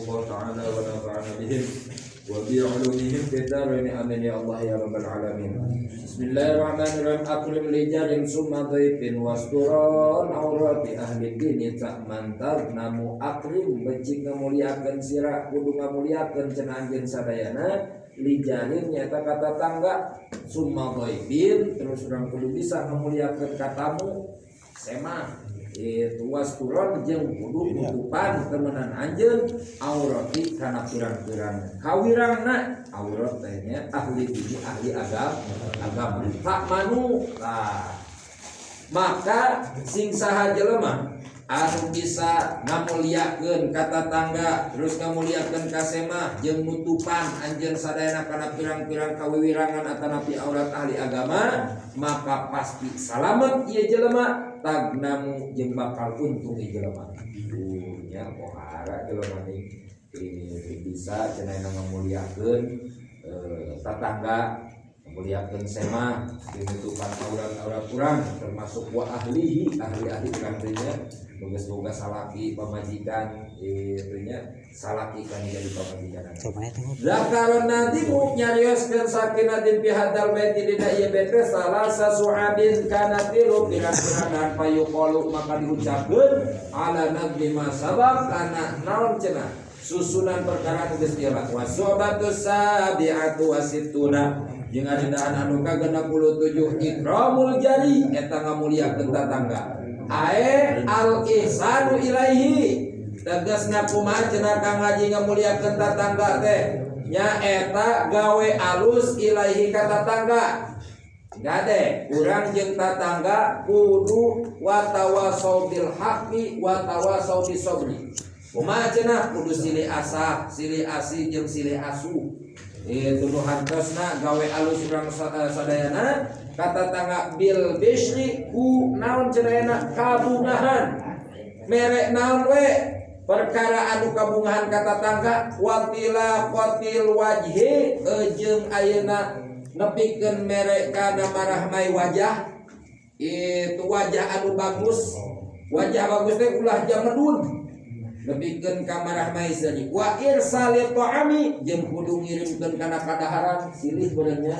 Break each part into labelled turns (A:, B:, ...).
A: Allah taala wa nafa'ana bihim wa bi 'ulumihim fid dharain amin ya Allah ya rabbal alamin. Bismillahirrahmanirrahim. Akrim lijarin summa dhaifin wasturon aurati ahli dini tak mantar namu akrim becik ngamuliakeun sira kudu ngamuliakeun cenah anjeun sadayana lijarin nyata kata tangga summa dhaifin terus urang kudu bisa ngamuliakeun katamu sema itu wasturon jeung kudu nutupan temenan anjeun aurati kana pirang-pirang kawirangna aurat teh nya ahli dini ahli agama tak manu lah maka sing saha jelema anu bisa ngamuliakeun kata tangga terus ngamuliakeun kasema jeung nutupan anjeun sadayana kana pirang-pirang kawiwirangan atanapi aurat ahli agama maka pasti salamet ieu jelema tagnamu jeung bakal untung ieu jelema nya pohara jelema ini bisa cenah ngamuliakeun tatangga muliakeun sema dinutupan aurat-aurat urang termasuk wa ahli urang teh nya boga salaki pamajikan itunya salaki kan jadi pamajikan. Zakaron nanti mu nyarioskeun sakinatin fi hadal bait dina ieu bait salah sasuhabin kana tilu pirang-pirang payuqalu maka diucapkeun ala nadmi masabab kana naon cenah susunan perkara geus dieulah wasobatus sabiatu wasituna jeung adaan anu ka 67 ikramul jari eta ngamuliakeun tatangga ae al ihsanu ilaihi tegasna kumaha cenah kang ngaji ngamuliakeun tatangga teh nya eta gawe alus ilaihi ka tatangga gade urang jeung tatangga kudu watawasau bil haqqi watawasau bis sabri kumaha cenah kudu silih asah silih asih jeung silih asu itu nuhantosna gawe alus urang sadayana kata tangga bil bisri ku naon cenah kabungahan merek naon we perkara anu kabungahan kata tangga watila qatil wajhi jeung ayeuna nepikeun merek kana marahmai wajah itu wajah anu bagus wajah bagus teh ulah jamedun lebihkeun ka marahmai sani wa irsalit ta'ami jeung kudu ngirimkeun kana kadaharan silih benernya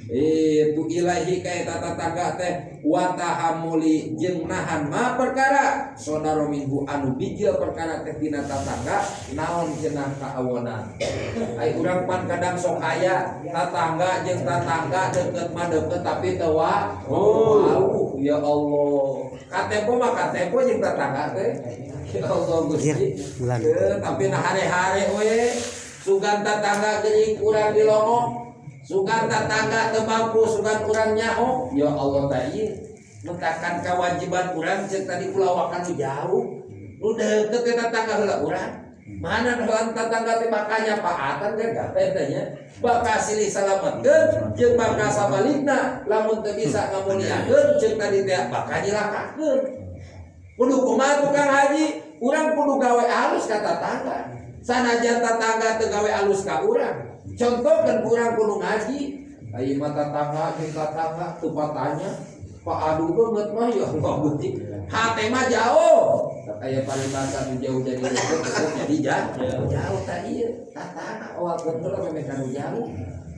A: itu ilahi ka eta tatangga teh wa tahammuli jeung nahan ma perkara saudara minggu anu bijil perkara teh dina tatangga naon cenah kaawonan ai urang pan kadang sok aya tatangga jeung tatangga deukeut mah deukeut tapi teu jauh ya Allah katempo mah katempo jeung tatangga teh ya Allah Gusti tapi nah hari-hari we sugan tatangga geuning urang di longok sugan tatangga teu mampu sugan urang nyaho ya Allah tadi mentakan kewajiban urang ceuk tadi kulawakan nu jauh nu deukeut ke tatangga heula urang mana heula tatangga teh makanya paatan teh gape teh nya bakal silih salametkeun jeung bakal sabalikna lamun teu bisa ngamuliakeun ceuk tadi teh bakal nyilakakeun kudu kumaha tukang haji urang kudu gawe alus ka tatangga sanajan tatangga teu gawe alus ka urang contohkeun urang kudu ngaji ieu mah tatangga jeung tatangga teu patanya pak adu banget mah ya Allah Gusti hate mah jauh aya paribasa nu jauh dari deket jadi jauh tadi tatangga awal betul memang kanu jauh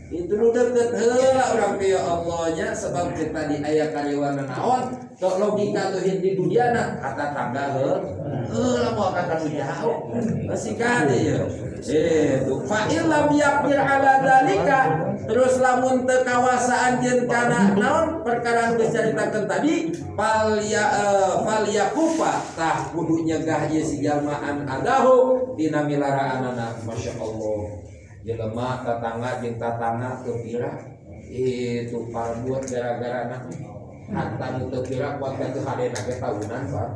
A: itu nu deket heula urang teh ya Allah nya sebab kita di aya karyawan naon sok logika tuh di dudiana kata tangga heula moal ka kanu jauh masih kade ya itu fa illam yaqdir ala dalika terus lamun teu kawasa anjeun kana naon perkara anu geus caritakeun tadi fal yaqufa tah kudu nyegah ieu si jalma an adahu dina milaraanana masyaallah jelema tatangga jeung tatangga teu pira itu parbuat gara-gara anak hatta nu teu pira kuat teh hadena ge tahunan Pak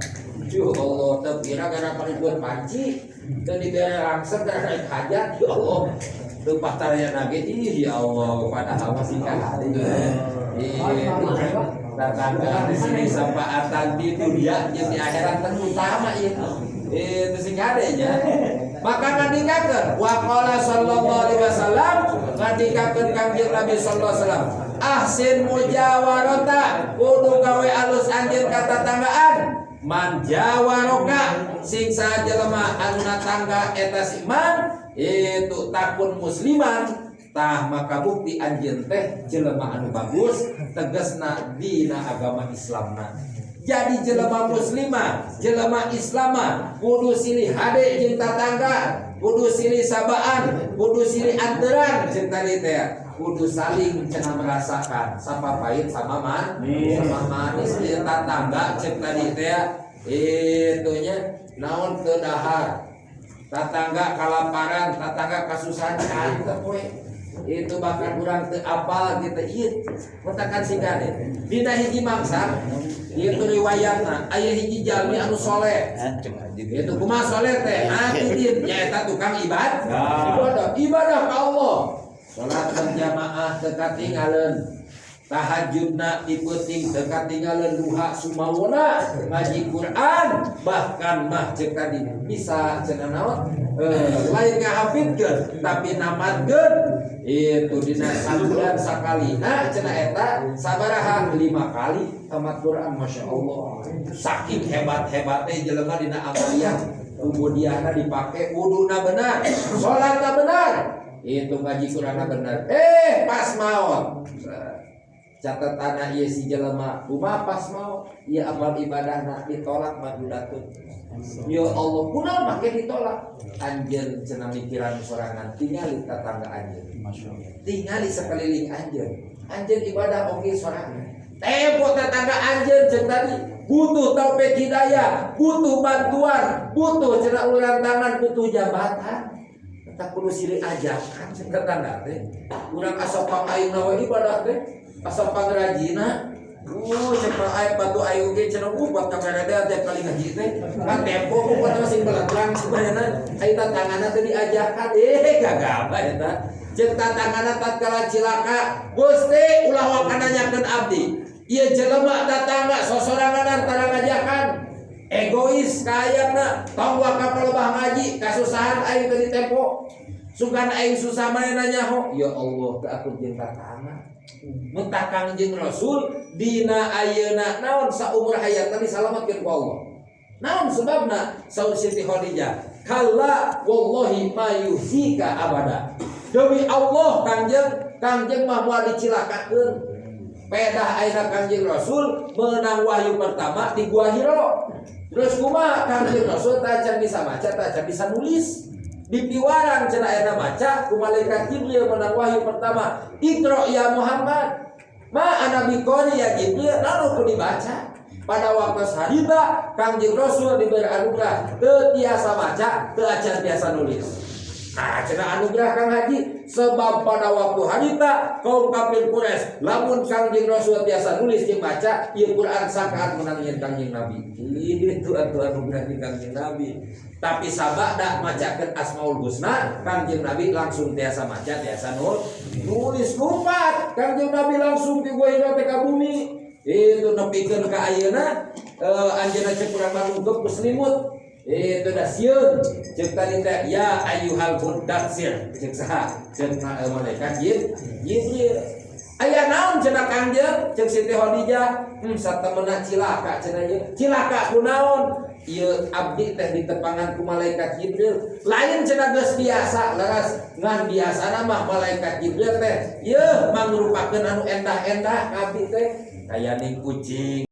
A: ya Allah teu pira gara parbuat panci teu dibere langsung gara hajat ya Allah teu pataraya nage ya Allah padahal masih kahade tatangga di sini sampaatan di dunia jeung di akhirat terutama itu sing kade nya maka ngadikakeun wa qala sallallahu alaihi wasallam ngadikakeun kanjeng Nabi sallallahu alaihi wasallam ahsin mujawarata kudu gawe alus anjeun ka tatanggaan man jawaroka sing sajelema anu natangga eta si man itu takun musliman tah maka bukti anjeun teh jelema anu bagus tegasna dina agama Islamna. Jadi jelema muslimah, jelema islama kudu silih hade jeung tatangga, kudu silih sabaan, kudu silih anteran jeung tadi teh, kudu saling cenah merasakan sapa pahit sama manis jeung tatangga jeung tadi teh itu nya naon teu dahar. Tatangga kalaparan, tatangga kasusahan teu poe. Itu bahkan kurang teu apal gitu ieu mentakan sigane dina hiji mangsa itu riwayatna aya hiji jalmi anu soleh itu kumaha soleh teh atidin nyaeta tukang ibadah ka Allah salat berjamaah teu katinggaleuan tahajudna dipenting teu katinggaleuan duha sumawona ngaji Quran bahkan mah ceuk tadi bisa cenah naon lain ngahafidkeun tapi namatkeun itu dina sabulan sakali cenah eta sabaraha 5 kali tamat Quran Masya Allah saking hebat-hebatnya jelema dina amaliyah kemudianna dipake wuduna benar salatna benar itu ngaji Quranna benar pas maot catatana ieu si jelema kumaha pas maot ieu amal ibadahna ditolak madudatun ya Allah kunaon make ditolak anjeun cenah mikiran sorangan tingali tatangga anjeun tingali sekeliling anjeun ibadah oge sorangan tempo tetangga anjeun jeung tadi butuh taufik hidayah butuh bantuan butuh cenah uluran tangan butuh jabatan tak perlu silih ajakan jeung tetangga teh urang asopang ayeuna we ibadah teh asopang rajina cenah aya batu ayu ge cenah buat kamera teh kali ngaji teh kan tempo ku pada sing belakang sebenarnya aya tantanganna teh diajakan gagabah eta jeung tantanganna tatkala cilaka Gusti ulah wae nanyakeun abdi ieu jelema tatangga sosorangan tara ngajakan egois kayana tong waka palebah ngaji kasusahan aing teh di tempo sugan aing susah mah nanyaho ya Allah teu aku jeung tatangga mentah Kangjeng Rasul dina ayeuna naon saumur hayatna disalamatkeun ku Allah naon sebabna saur Siti Khadijah kalla wallahi ma yuhzika abada demi Allah Kangjeng mah moal dicilakakeun pedah ayeuna Kangjeng Rasul meunang wahyu pertama di Gua Hira terus kumaha Kangjeng Rasul tah can bisa maca tah can bisa nulis di piwarang cenah ayeuna maca ku malaikat Jibril meunang wahyu pertama Iqra ya Muhammad ma ana biqori ya Jibril lalu ku dibaca pada waktu harita Kangjeng Rasul diberi anugerah teu tiasa maca teu acan tiasa nulis nah cenah anugerah Kang Haji sebab pada waktu harita kaum kafir Quraisy lamun Kangjeng Rasul tiasa nulis jeung baca ieu Quran sakaat meunang nyeun Kangjeng Nabi itu anugerah di Kangjeng Nabi tapi sabada macakeun Asmaul Husna Kangjeng Nabi langsung tiasa maca tiasa nulis kupat Kangjeng Nabi langsung di Gua Hira teh ka bumi itu nepikeun ka ayeuna anjeunna ceuk urang manungkep ku selimut itu dah sieun ceuk tadi teh ya ayyuhal mudatsir ceuk saha ceuk malaikat Jibril aya naon cenah Kangjeng ceuk Siti Khadijah satemena cilaka cenah ieu cilaka kunaon ieu abdi teh ditepangan ku malaikat Jibril lain cenah geus biasa leres ngan biasana mah malaikat Jibril teh ieu mangrupakeun anu endah-endah abdi teh kaya ning kucing